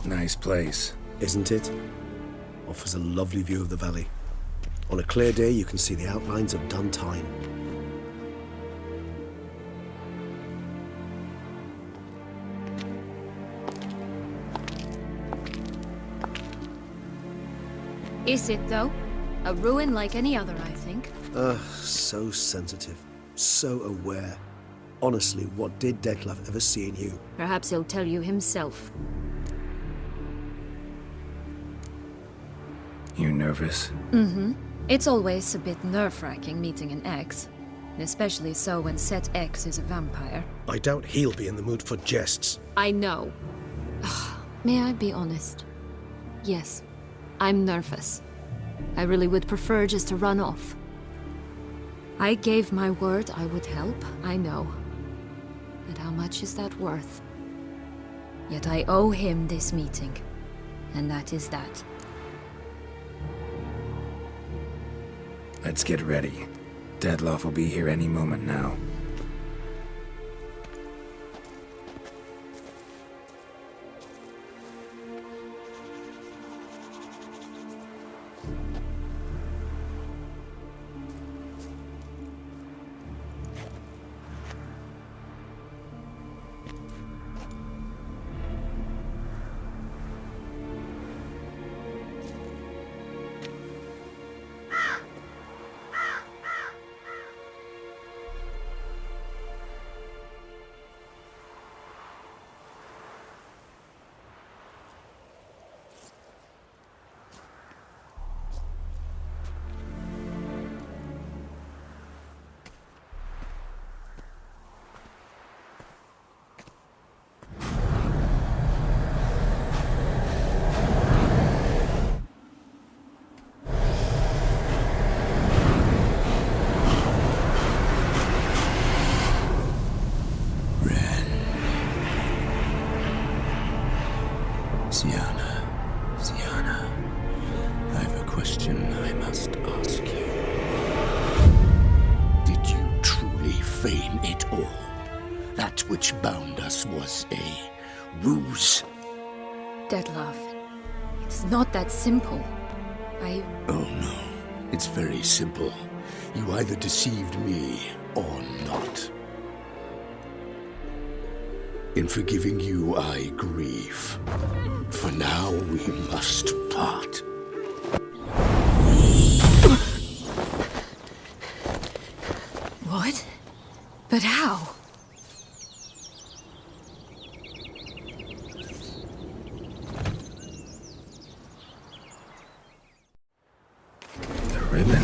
Nice place. Isn't it? Offers a lovely view of the valley. On a clear day, you can see the outlines of Duntine. Is it, though? A ruin like any other, I think. So sensitive. So aware. Honestly, what did Dettlaff ever see in you? Perhaps he'll tell you himself. You nervous? Mm-hmm. It's always a bit nerve-wracking meeting an ex. Especially so when said ex is a vampire. I doubt he'll be in the mood for jests. I know. May I be honest? Yes, I'm nervous. I really would prefer just to run off. I gave my word I would help, I know. But how much is that worth? Yet I owe him this meeting. And that is that. Let's get ready. Dettlaff will be here any moment now. Sienna, I have a question I must ask you. Did you truly feign it all? That which bound us was a ruse? Detlaff, it's not that simple. Oh no, it's very simple. You either deceived me or not. In forgiving you, I grieve. For now, we must part. What? But how? The ribbon.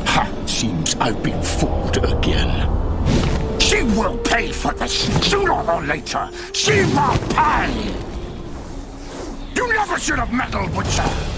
Ha! Seems I've been fooled again. She will pay for this, sooner or later. She will pay! You never should have meddled with her!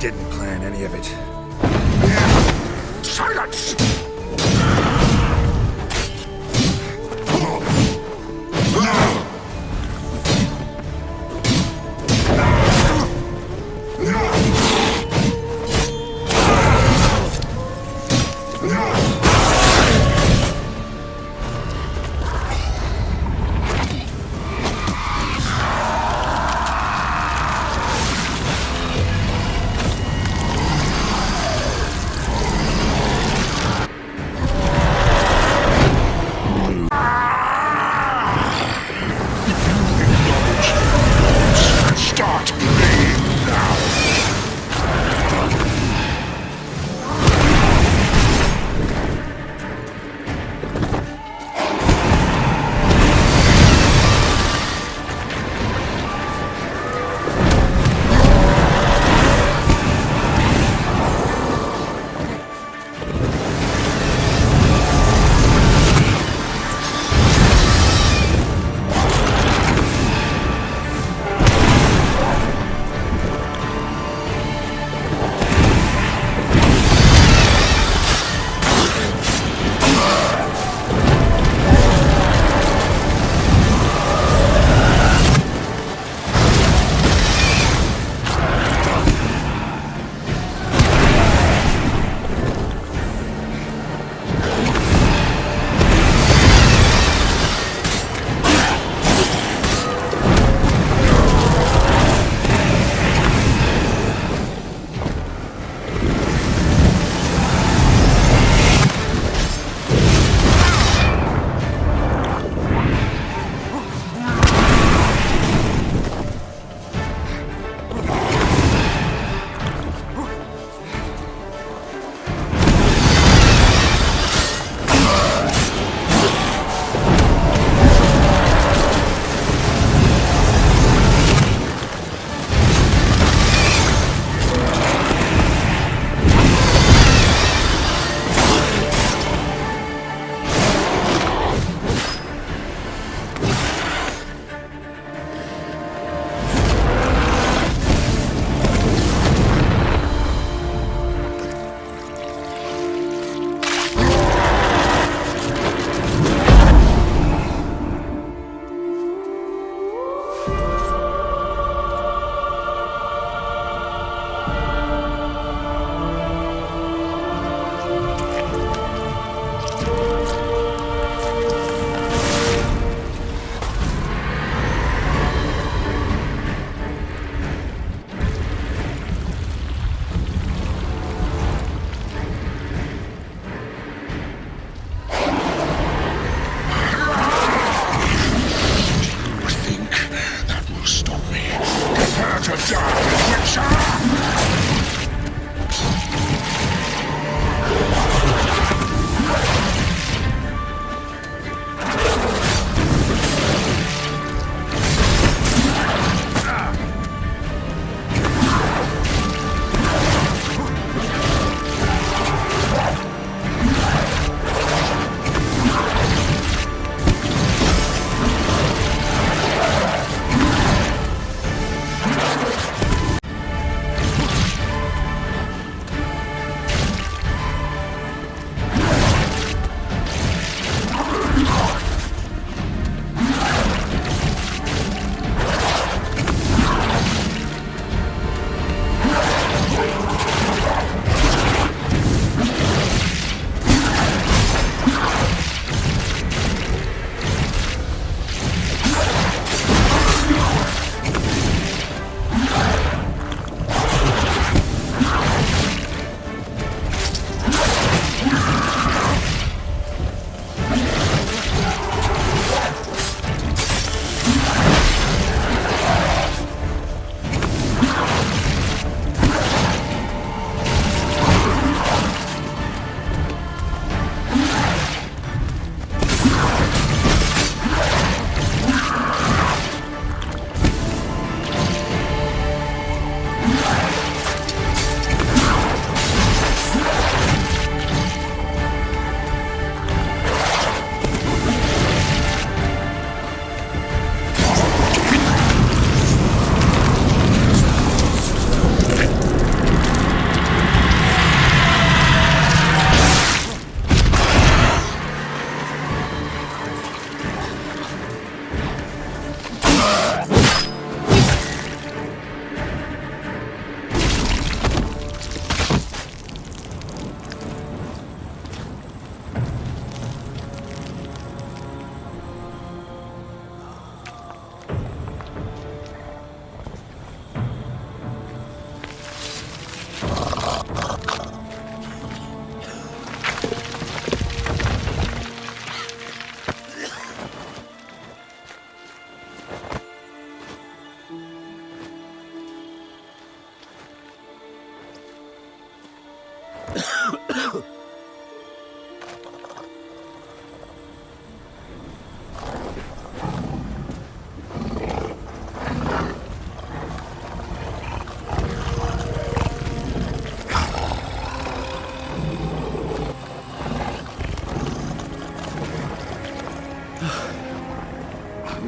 didn't plan any of it. Silence!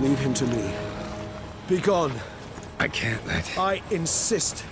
Leave him to me. Be gone. I can't let... I insist.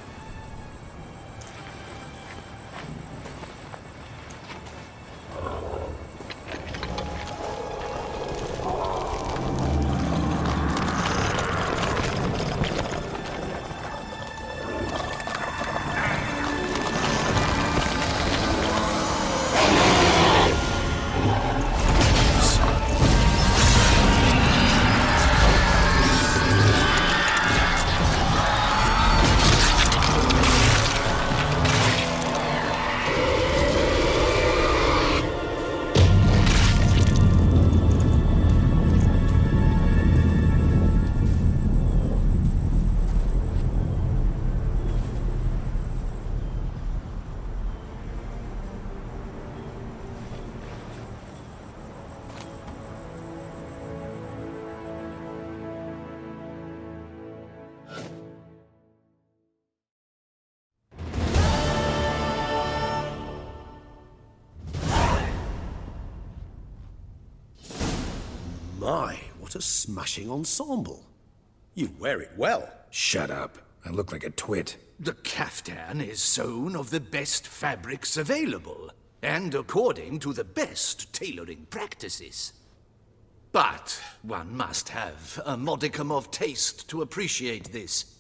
My, what a smashing ensemble. You wear it well. Shut up. I look like a twit. The caftan is sewn of the best fabrics available, and according to the best tailoring practices. But one must have a modicum of taste to appreciate this.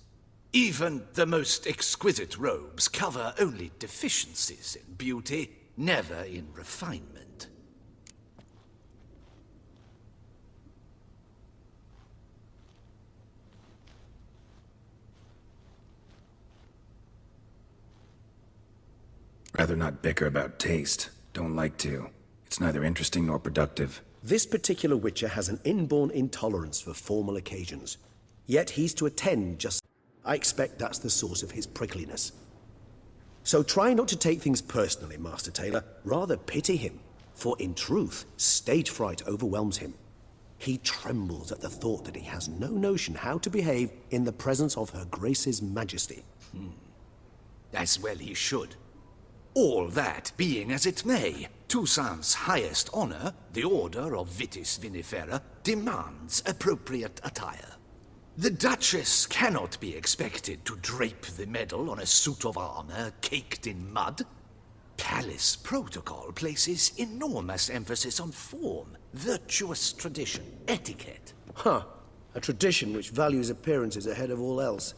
Even the most exquisite robes cover only deficiencies in beauty, never in refinement. Rather not bicker about taste. Don't like to. It's neither interesting nor productive. This particular Witcher has an inborn intolerance for formal occasions. Yet he's to attend just... I expect that's the source of his prickliness. So try not to take things personally, Master Taylor. Rather pity him. For in truth, stage fright overwhelms him. He trembles at the thought that he has no notion how to behave in the presence of Her Grace's Majesty. As well he should. All that being as it may, Toussaint's highest honor, the Order of Vitis Vinifera, demands appropriate attire. The Duchess cannot be expected to drape the medal on a suit of armor caked in mud. Palace protocol places enormous emphasis on form, virtuous tradition, etiquette. Huh. A tradition which values appearances ahead of all else.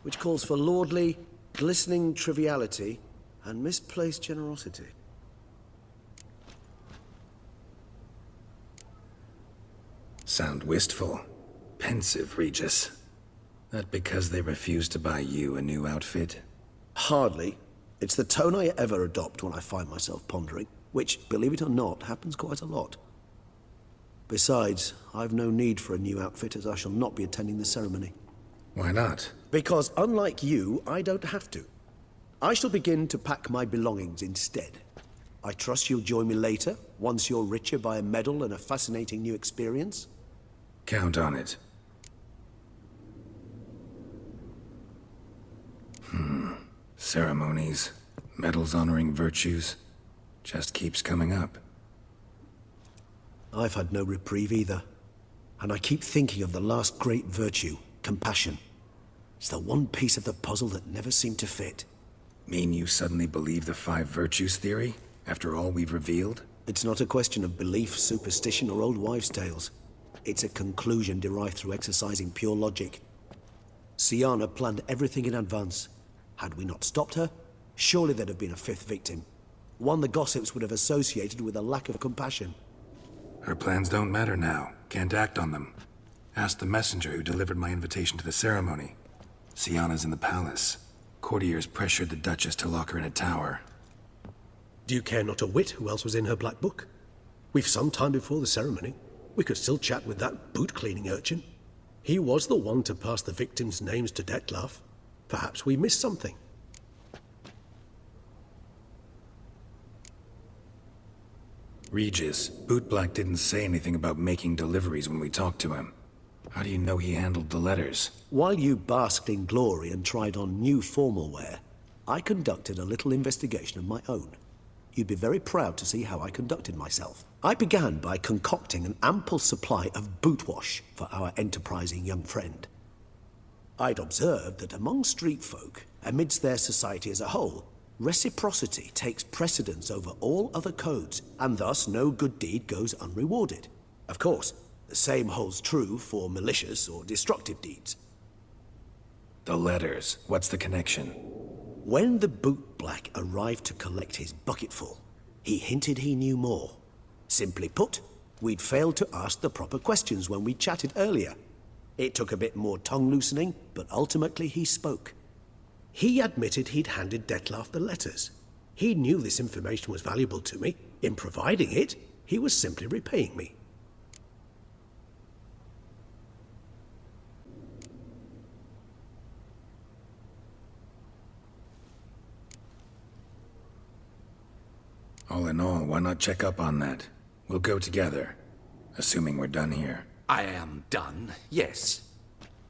Which calls for lordly, glistening triviality and misplaced generosity. Sound wistful. Pensive, Regis. That because they refuse to buy you a new outfit? Hardly. It's the tone I ever adopt when I find myself pondering, which, believe it or not, happens quite a lot. Besides, I've no need for a new outfit as I shall not be attending the ceremony. Why not? Because unlike you, I don't have to. I shall begin to pack my belongings instead. I trust you'll join me later, once you're richer by a medal and a fascinating new experience? Count on it. Ceremonies, medals honoring virtues, just keeps coming up. I've had no reprieve either. And I keep thinking of the last great virtue, compassion. It's the one piece of the puzzle that never seemed to fit. Mean you suddenly believe the 5 virtues theory, after all we've revealed? It's not a question of belief, superstition, or old wives' tales. It's a conclusion derived through exercising pure logic. Syanna planned everything in advance. Had we not stopped her, surely there'd have been a 5th victim. One the gossips would have associated with a lack of compassion. Her plans don't matter now. Can't act on them. Ask the messenger who delivered my invitation to the ceremony. Syanna's in the palace. Courtiers pressured the Duchess to lock her in a tower. Do you care not a whit who else was in her black book? We've some time before the ceremony. We could still chat with that boot-cleaning urchin. He was the one to pass the victims' names to Dettlaff. Perhaps we missed something. Regis, Bootblack didn't say anything about making deliveries when we talked to him. How do you know he handled the letters? While you basked in glory and tried on new formal wear, I conducted a little investigation of my own. You'd be very proud to see how I conducted myself. I began by concocting an ample supply of boot wash for our enterprising young friend. I'd observed that among street folk, amidst their society as a whole, reciprocity takes precedence over all other codes, and thus no good deed goes unrewarded. Of course, the same holds true for malicious or destructive deeds. The letters, what's the connection? When the bootblack arrived to collect his bucketful, he hinted he knew more. Simply put, we'd failed to ask the proper questions when we chatted earlier. It took a bit more tongue-loosening, but ultimately he spoke. He admitted he'd handed Dettlaff the letters. He knew this information was valuable to me. In providing it, he was simply repaying me. All in all, why not check up on that? We'll go together, assuming we're done here. I am done, yes.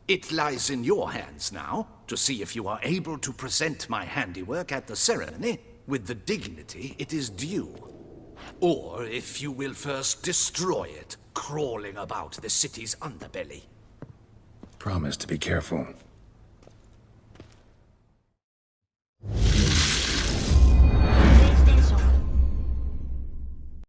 It lies in your hands now to see if you are able to present my handiwork at the ceremony with the dignity it is due. Or if you will first destroy it, crawling about the city's underbelly. Promise to be careful.